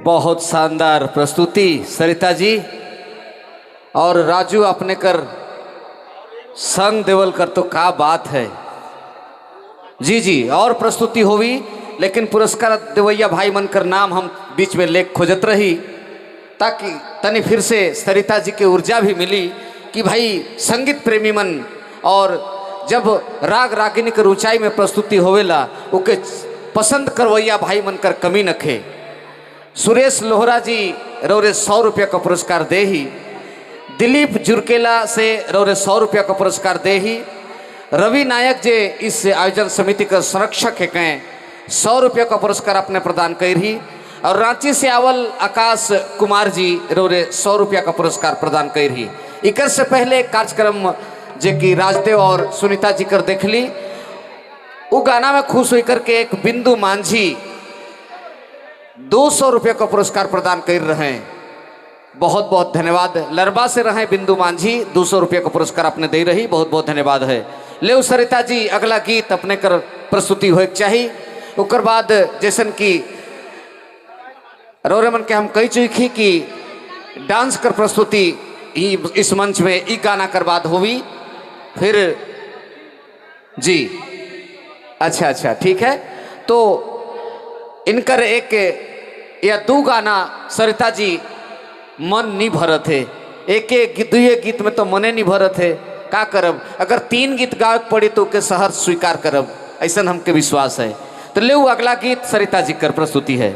बहुत शानदार प्रस्तुति सरिता जी और राजू अपने कर संग देवल कर तो क्या बात है जी जी। और प्रस्तुति होवी लेकिन पुरस्कार देवैया भाई मनकर नाम हम बीच में लेख खोजत रही ताकि तनी फिर से सरिता जी के ऊर्जा भी मिली कि भाई संगीत प्रेमी मन और जब राग रागिनी कर ऊंचाई में प्रस्तुति होवेला ओके पसंद करवैया भाई मनकर कमी नखे। सुरेश लोहरा जी रौरे 100 रुपया का पुरस्कार दे ही, दिलीप जुरकेला से रौरे 100 रुपया का पुरस्कार दे ही, रवि नायक जे इस आयोजन समिति का संरक्षक है कहें 100 रुपया का पुरस्कार अपने प्रदान कर ही, और रांची से आवल आकाश कुमार जी रौरे 100 रुपया का पुरस्कार प्रदान कर ही। इकर से पहले कार्यक्रम जे की राजदेव और सुनीता जी कर देख ली वो गाना में खुश होकर के एक बिंदु मांझी 200 रुपये का पुरस्कार प्रदान कर रहे हैं। बहुत बहुत धन्यवाद। लरबा से रहे बिंदु मांझी 200 रुपये का पुरस्कार अपने दे रही, बहुत बहुत धन्यवाद है। ले सरिता जी अगला गीत अपने कर प्रस्तुति हो चाहिए उकर बाद जैसन की रोरे मन के हम कही चुकी कि डांस कर प्रस्तुति ही इस मंच में ई गाना कर बाद होवी फिर जी। अच्छा अच्छा ठीक है, तो इनकर एक या दो गाना सरिता जी मन नहीं भरत है, एक एक दुए गीत में तो मने नहीं भरत है। का करब अगर 3 गीत गावे पड़ी तो के सहर स्वीकार करब ऐसा हमके विश्वास है। तो ले अगला गीत सरिता जी कर प्रस्तुति है।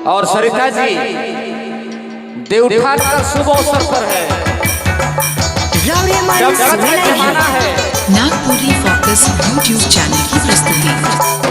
और सरिता जी देवउठान का शुभ अवसर पर है, जब जमाना है नागपुरी फोकस यूट्यूब चैनल की प्रस्तुति।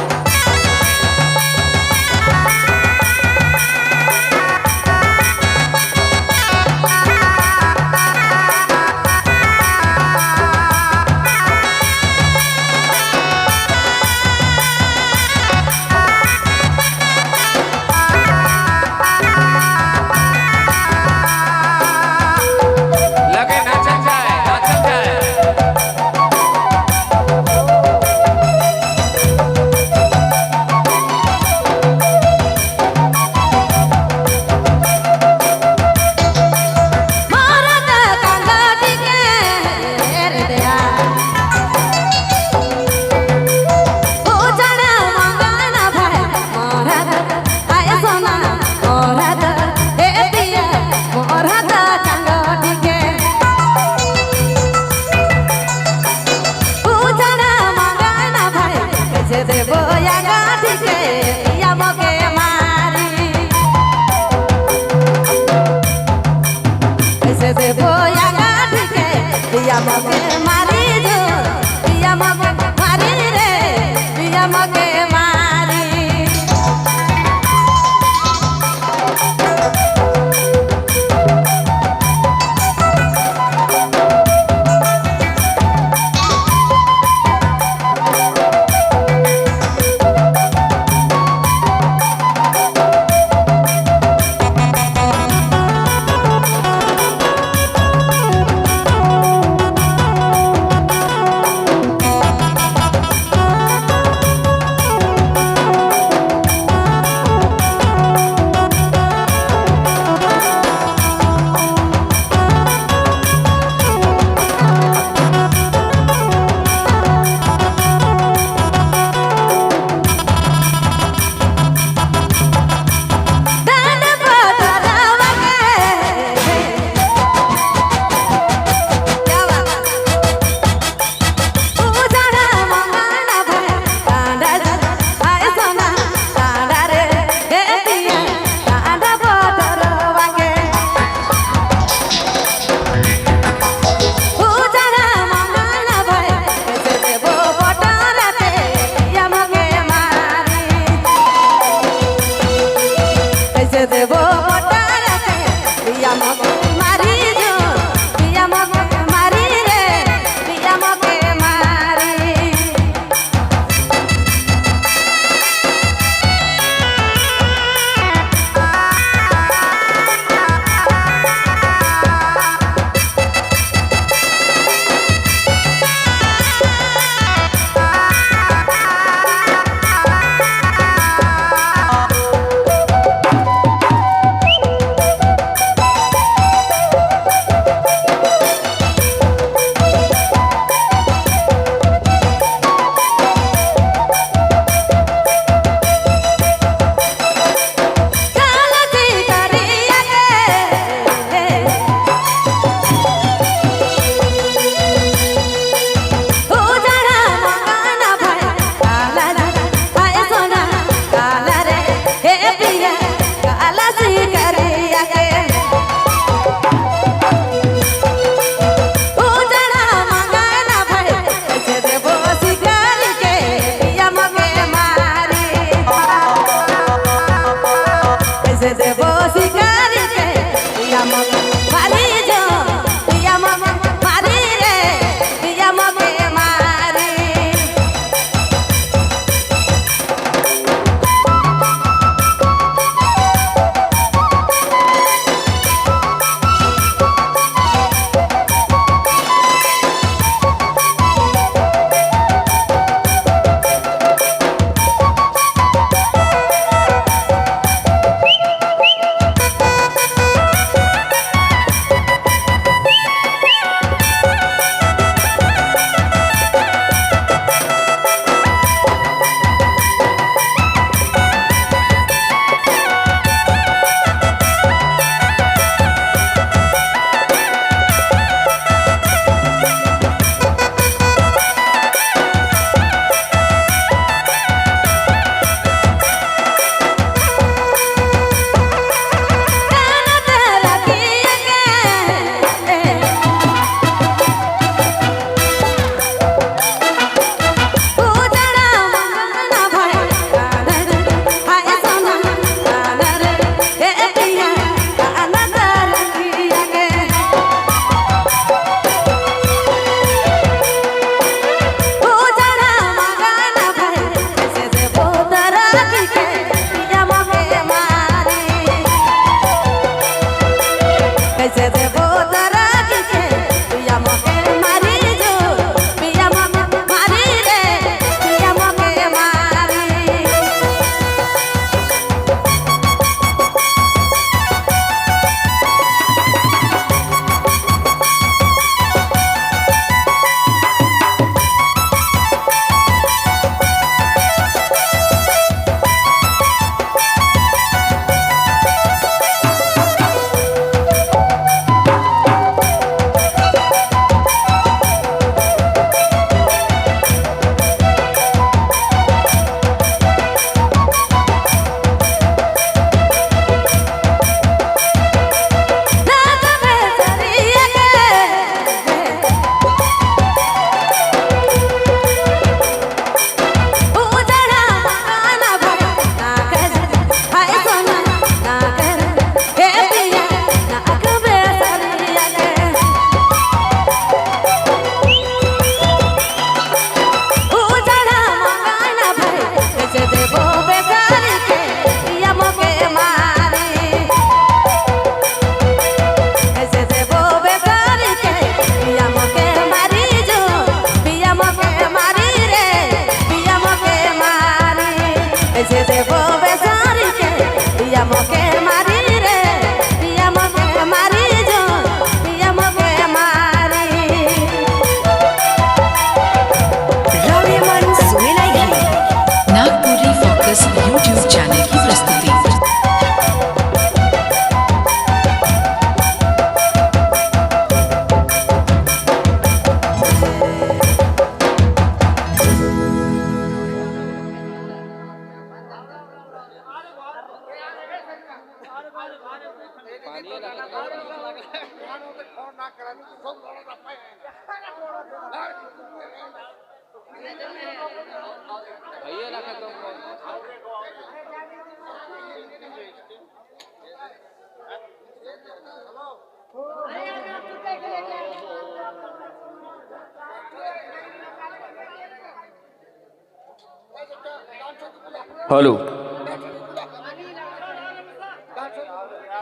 हेलो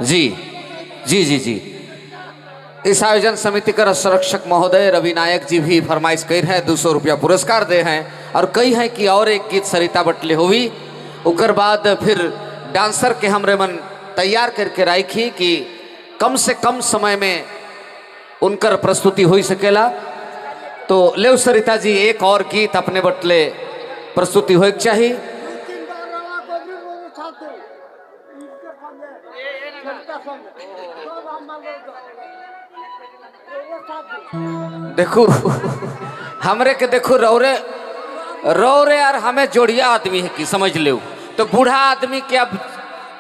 जी जी जी जी। इस आयोजन समिति कर संरक्षक महोदय रवि नायक जी भी फरमाइश कर हैं, 200 रुपया पुरस्कार दे हैं और कई हैं कि और एक गीत सरिता बटले हुई उकर बाद फिर डांसर के हमरे मन तैयार करके राखी कि कम से कम समय में उनकर प्रस्तुति हो सकेला। तो ले सरिता जी एक और गीत अपने बटले प्रस्तुति हो चाहिए। देखो हमरे के देखो रौरे रौरे यार हमें जोड़िया आदमी है कि समझ लो। तो बूढ़ा आदमी के अब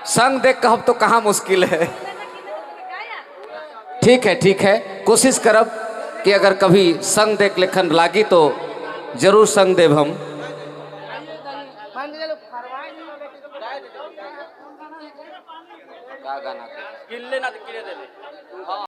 संग देख कहब तो कहाँ मुश्किल है। ठीक है कोशिश करब कि अगर कभी संग देख लेखन लागी तो जरूर संग देव हम। गाना